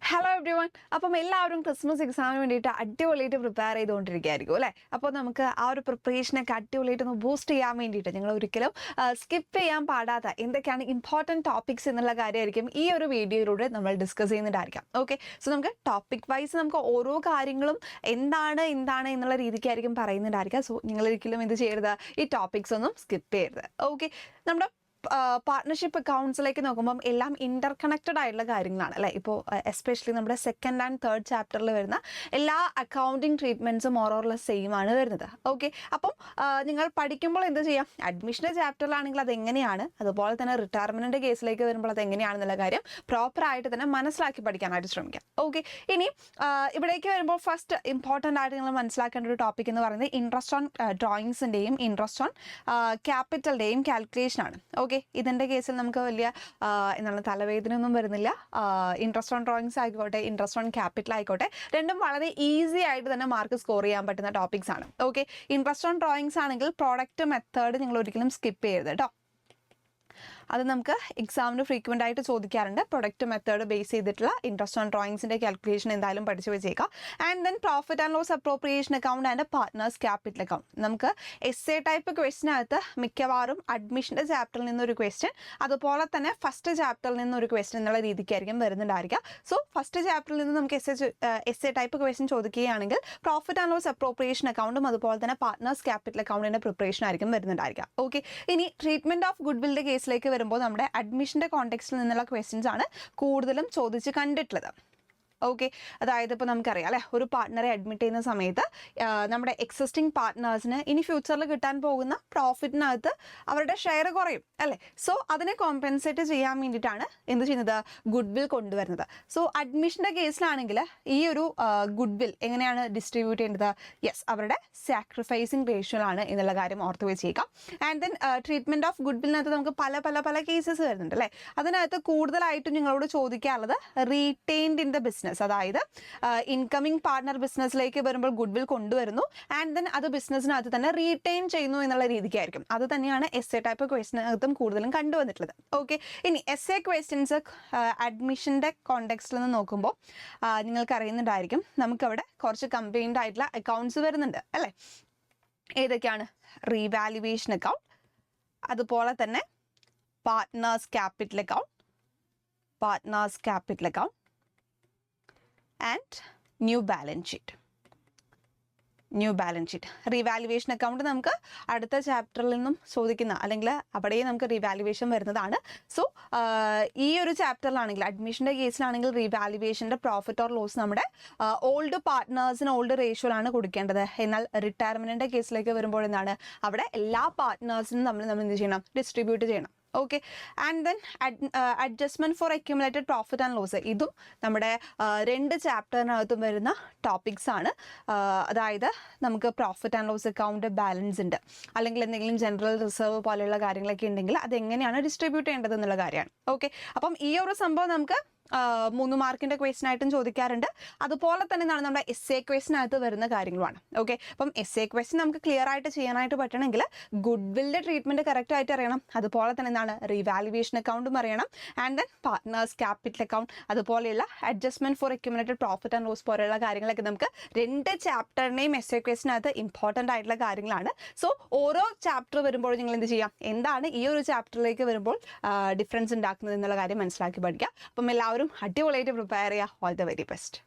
Hello every one. അപ്പം എല്ലാവരും Christmas എക്സാമിന് വേണ്ടിയിട്ട് അടിപൊളിയായിട്ട് പ്രിപ്പയർ ചെയ്തുകൊണ്ടിരിക്കുകയായിരിക്കും അല്ലേ? അപ്പോൾ നമുക്ക് ആ ഒരു പ്രിപ്പറേഷനൊക്കെ അടിപൊളിയായിട്ട് ഒന്ന് ബൂസ്റ്റ് ചെയ്യാൻ വേണ്ടിയിട്ട് നിങ്ങൾ ഒരിക്കലും സ്കിപ്പ് ചെയ്യാൻ പാടാത്ത എന്തൊക്കെയാണ് ഇമ്പോർട്ടൻറ്റ് ടോപ്പിക്സ് എന്നുള്ള കാര്യമായിരിക്കും ഈ ഒരു വീഡിയോയിലൂടെ നമ്മൾ ഡിസ്കസ് ചെയ്യുന്നുണ്ടായിരിക്കാം. ഓക്കെ, സോ നമുക്ക് ടോപ്പിക് വൈസ് നമുക്ക് ഓരോ കാര്യങ്ങളും എന്താണ് എന്നുള്ള രീതിക്കായിരിക്കും പറയുന്നുണ്ടായിരിക്കുക. സോ നിങ്ങളൊരിക്കലും എന്ത് ചെയ്യരുത്, ഈ ടോപ്പിക്സ് ഒന്നും സ്കിപ്പ് ചെയ്യരുത്. ഓക്കെ, നമ്മുടെ പാർട്ട്ണർഷിപ്പ് അക്കൗണ്ട്സിലേക്ക് നോക്കുമ്പം എല്ലാം ഇൻ്റർ കണക്റ്റഡ് ആയിട്ടുള്ള കാര്യങ്ങളാണ് അല്ലേ? ഇപ്പോൾ എസ്പെഷ്യലി നമ്മുടെ സെക്കൻഡ് ആൻഡ് തേർഡ് ചാപ്റ്ററിൽ വരുന്ന എല്ലാ അക്കൗണ്ടിങ് ട്രീറ്റ്മെൻറ്റ്സും മോറോർലെസ് സെയിം ആണ് വരുന്നത്. ഓക്കെ, അപ്പം നിങ്ങൾ പഠിക്കുമ്പോൾ എന്ത് ചെയ്യാം, അഡ്മിഷൻ്റെ ചാപ്റ്ററിലാണെങ്കിൽ അത് എങ്ങനെയാണ്, അതുപോലെ തന്നെ റിട്ടയർമെൻറ്റിൻ്റെ കേസിലേക്ക് വരുമ്പോൾ അത് എങ്ങനെയാണെന്നുള്ള കാര്യം പ്രോപ്പറായിട്ട് തന്നെ മനസ്സിലാക്കി പഠിക്കാനായിട്ട് ശ്രമിക്കാം. ഓക്കെ, ഇനി ഇവിടേക്ക് വരുമ്പോൾ ഫസ്റ്റ് ഇമ്പോർട്ടൻ്റ് ആയിട്ട് നിങ്ങൾ മനസ്സിലാക്കേണ്ട ഒരു ടോപ്പിക് എന്ന് പറയുന്നത് ഇൻട്രസ്റ്റ് ഓൺ ഡ്രോയിങ്സിൻ്റെയും ഇൻട്രസ്റ്റ് ഓൺ ക്യാപിറ്റലിൻ്റെയും കാൽക്കുലേഷനാണ്. ഓക്കെ, ഇതിൻ്റെ കേസിൽ നമുക്ക് വലിയ എന്താണ് തലവേദനയൊന്നും വരുന്നില്ല. ഇൻട്രസ്റ്റ് ഓൺ ഡ്രോയിങ്സ് ആയിക്കോട്ടെ, ഇൻട്രസ്റ്റ് ഓൺ ക്യാപിറ്റൽ ആയിക്കോട്ടെ, രണ്ടും വളരെ ഈസി ആയിട്ട് തന്നെ മാർക്ക് സ്കോർ ചെയ്യാൻ പറ്റുന്ന ടോപ്പിക്സ് ആണ്. ഓക്കെ, ഇൻട്രസ്റ്റ് ഓൺ ഡ്രോയിങ്സ് ആണെങ്കിൽ പ്രോഡക്റ്റ് മെത്തേഡ് നിങ്ങൾ ഒരിക്കലും സ്കിപ്പ് ചെയ്യരുത് കേട്ടോ. അത് നമുക്ക് എക്സാമിന് ഫ്രീക്വൻ്റ് ആയിട്ട് ചോദിക്കാറുണ്ട്. പ്രൊഡക്റ്റ് മെത്തേഡ് ബേസ് ചെയ്തിട്ടുള്ള ഇൻട്രസ്റ്റ് ഓൺ ഡ്രോയിങ്സിൻ്റെ കാൽക്കുലേഷൻ എന്തായാലും പഠിച്ചു വെച്ചേക്കാം. And then profit and loss appropriation account and partners capital account. നമുക്ക് എസ്എ ടൈപ്പ് ക്വസ്റ്റിനകത്ത് മിക്കവാറും അഡ്മിഷൻ്റെ ചാപ്റ്ററിൽ നിന്നൊരു ക്വസ്റ്റ്യൻ, അതുപോലെ തന്നെ ഫസ്റ്റ് ചാപ്റ്ററിൽ നിന്നൊരു ക്വസ്റ്റ്യൻ എന്നുള്ള രീതിക്കായിരിക്കും വരുന്നുണ്ടായിരിക്കുക. സോ ഫസ്റ്റ് ചാപ്റ്ററിൽ നിന്ന് നമുക്ക് എസ്എ ടൈപ്പ് ക്വസ്റ്റ്യൻ ചോദിക്കുകയാണെങ്കിൽ പ്രോഫിറ്റ് ആൻഡ് ലോസ് അപ്രോപ്രിയേഷൻ അക്കൗണ്ടും അതുപോലെ തന്നെ പാർട്ട്നേഴ്സ് ക്യാപിറ്റൽ അക്കൗണ്ടിൻ്റെ പ്രിപ്പറേഷൻ ആയിരിക്കും വരുന്നുണ്ടായിരിക്കുക. ഓക്കെ, ഇനി ട്രീറ്റ്മെൻറ്റ് ഓഫ് ഗുഡ് വില്ലിൻ്റെ കേസിലേക്ക് വരുമ്പോൾ നമ്മുടെ അഡ്മിഷൻ്റെ കോണ്ടെക്സ്റ്റിൽ നിന്നുള്ള ക്വസ്റ്റ്യൻസ് ആണ് കൂടുതലും ചോദിച്ച് കണ്ടിട്ടുള്ളത്. ഓക്കെ, അതായത് ഇപ്പോൾ നമുക്കറിയാം അല്ലേ, ഒരു പാർട്ട്ണറെ അഡ്മിറ്റ് ചെയ്യുന്ന സമയത്ത് നമ്മുടെ എക്സിസ്റ്റിംഗ് പാർട്ട്നേഴ്സിന് ഇനി ഫ്യൂച്ചറിൽ കിട്ടാൻ പോകുന്ന പ്രോഫിറ്റിനകത്ത് അവരുടെ ഷെയർ കുറയും അല്ലേ? സോ അതിനെ കോമ്പൻസേറ്റ് ചെയ്യാൻ വേണ്ടിയിട്ടാണ് എന്ത് ചെയ്യുന്നത്, ഗുഡ് വിൽ കൊണ്ടുവരുന്നത്. സോ അഡ്മിഷൻ്റെ കേസിലാണെങ്കിൽ ഈ ഒരു ഗുഡ് വിൽ എങ്ങനെയാണ് ഡിസ്ട്രിബ്യൂട്ട് ചെയ്യേണ്ടത്? യെസ്, അവരുടെ സാക്രിഫൈസിങ് റേഷ്യോയിലാണ് എന്നുള്ള കാര്യം ഓർത്ത് വെച്ചേക്കാം. And then treatment of good വില്ലിനകത്ത് നമുക്ക് പല കേസസ് വരുന്നുണ്ട് അല്ലേ? അതിനകത്ത് കൂടുതലായിട്ടും നിങ്ങളോട് ചോദിക്കാനുള്ളത് റീറ്റെയിൻഡ് ഇൻ ദ ബിസിനസ്, അതായത് ഇൻകമിംഗ് പാർട്ട്ണർ ബിസിനസ്സിലേക്ക് വരുമ്പോൾ ഗുഡ് വിൽ കൊണ്ടുവരുന്നു ആൻഡ് ദെൻ അത് ബിസിനസ്സിനകത്ത് തന്നെ റീറ്റെയിൻ ചെയ്യുന്നു എന്നുള്ള രീതിക്കായിരിക്കും. അത് തന്നെയാണ് എസ്എ ടൈപ്പ് ക്വസ്റ്റിനകത്തും കൂടുതലും കണ്ടുവന്നിട്ടുള്ളത്. ഓക്കെ, ഇനി എസ്എ ക്വസ്റ്റ്യൻസ് അഡ്മിഷൻ്റെ കോണ്ടെക്സ്റ്റിൽ നിന്ന് നോക്കുമ്പോൾ നിങ്ങൾക്ക് അറിയുന്നുണ്ടായിരിക്കും നമുക്കവിടെ കുറച്ച് കമ്പൈൻഡ് ആയിട്ടുള്ള അക്കൗണ്ട്സ് വരുന്നുണ്ട് അല്ലേ? ഏതൊക്കെയാണ്? റീവാലുവേഷൻ അക്കൗണ്ട്, അതുപോലെ തന്നെ partners capital account and new balance sheet. Revaluation account നമുക്ക് അടുത്ത ചാപ്റ്ററിൽ നിന്നും ചോദിക്കുന്ന, അല്ലെങ്കിൽ അവിടെ നമുക്ക് റീവാലുവേഷൻ വരുന്നതാണ്. സോ ഈ ഒരു ചാപ്റ്ററിലാണെങ്കിൽ അഡ്മിഷൻ്റെ കേസിലാണെങ്കിൽ റീവാലുവേഷൻ്റെ പ്രോഫിറ്റ് ഓർ ലോസ് നമ്മുടെ ഓൾഡ് പാർട്ട്നേഴ്സിന് ഓൾഡ് റേഷ്യോയിലാണ് കൊടുക്കേണ്ടത്. എന്നാൽ റിട്ടയർമെൻറ്റിൻ്റെ കേസിലേക്ക് വരുമ്പോൾ എന്താണ്, അവിടെ എല്ലാ പാർട്ട്നേഴ്സിനും നമ്മൾ എന്ത് ചെയ്യണം, ഡിസ്ട്രിബ്യൂട്ട് ചെയ്യണം. Okay, and then adjustment for accumulated profit and loss, ഇതും നമ്മുടെ രണ്ട് ചാപ്റ്ററിനകത്തും വരുന്ന ടോപ്പിക്സ് ആണ്. അതായത് നമുക്ക് profit and loss account balance ഉണ്ട്, അല്ലെങ്കിൽ എന്തെങ്കിലും ജനറൽ റിസർവ് പോലെയുള്ള കാര്യങ്ങളൊക്കെ ഉണ്ടെങ്കിൽ അതെങ്ങനെയാണ് ഡിസ്ട്രിബ്യൂട്ട് ചെയ്യേണ്ടത് എന്നുള്ള കാര്യമാണ്. ഓക്കെ, അപ്പം ഈ ഒരു സംഭവം നമുക്ക് 3 മാർക്കിൻ്റെ ക്വസ്റ്റ്യൻ ആയിട്ടും ചോദിക്കാറുണ്ട്. അതുപോലെ തന്നെ നമ്മുടെ എസ്എ ക്വസ്റ്റിനകത്ത് വരുന്ന കാര്യങ്ങളുമാണ്. ഓക്കെ, അപ്പം എസ്എ ക്വസ്റ്റ്യൻ നമുക്ക് ക്ലിയർ ആയിട്ട് ചെയ്യാനായിട്ട് പറ്റണമെങ്കിൽ ഗുഡ് വില്ലിൻ്റെ ട്രീറ്റ്മെൻറ്റ് കറക്റ്റ് ആയിട്ട് അറിയണം, അതുപോലെ തന്നെ റീവാലുവേഷൻ അക്കൗണ്ടും അറിയണം, and then partners capital account, അതുപോലെയുള്ള adjustment for accumulated profit and loss പോലെയുള്ള കാര്യങ്ങളൊക്കെ നമുക്ക് രണ്ട് ചാപ്റ്ററിനെയും എസ്എ ക്വസ്റ്റിനകത്ത് ഇമ്പോർട്ടൻ്റ് ആയിട്ടുള്ള കാര്യങ്ങളാണ്. സോ ഓരോ ചാപ്റ്റർ വരുമ്പോൾ നിങ്ങൾ എന്ത് ചെയ്യാം, എന്താണ് ഈ ഒരു ചാപ്റ്ററിലേക്ക് വരുമ്പോൾ ഡിഫറൻസ് ഉണ്ടാക്കുന്നത് എന്നുള്ള കാര്യം മനസ്സിലാക്കി പഠിക്കുക. അപ്പം എല്ലാവരും അടിപൊളിയായിട്ട് പ്രിപ്പയർ ചെയ്യുക. All the very best.